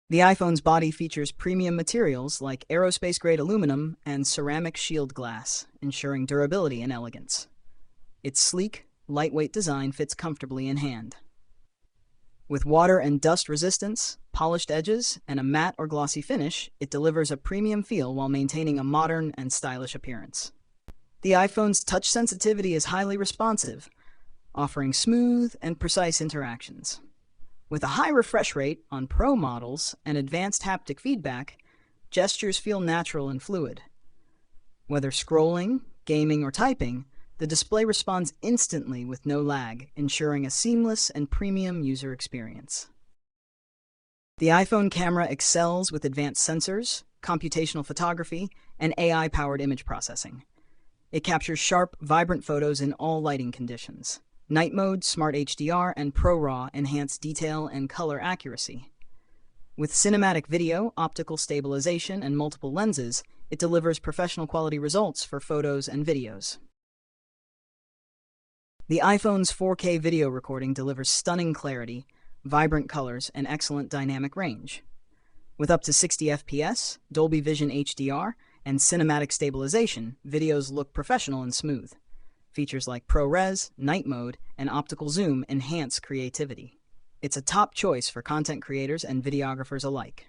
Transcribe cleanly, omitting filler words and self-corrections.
The iPhone's body features premium materials like aerospace-grade aluminum and ceramic shield glass, ensuring durability and elegance. Its sleek, lightweight design fits comfortably in hand. With water and dust resistance, polished edges, and a matte or glossy finish, it delivers a premium feel while maintaining a modern and stylish appearance. The iPhone's touch sensitivity is highly responsive, offering smooth and precise interactions. With a high refresh rate on Pro models and advanced haptic feedback, gestures feel natural and fluid. Whether scrolling, gaming, or typing, the display responds instantly with no lag, ensuring a seamless and premium user experience. The iPhone camera excels with advanced sensors, computational photography, and AI-powered image processing. It captures sharp, vibrant photos in all lighting conditions. Night mode, Smart HDR, and Pro RAW enhance detail and color accuracy. With cinematic video, optical stabilization, and multiple lenses, it delivers professional quality results for photos and videos. The iPhone's 4K video recording delivers stunning clarity, vibrant colors, and excellent dynamic range. With up to 60 FPS, Dolby Vision HDR, and cinematic stabilization, videos look professional and smooth. Features like ProRes, Night Mode, and Optical Zoom enhance creativity. It's a top choice for content creators and videographers alike.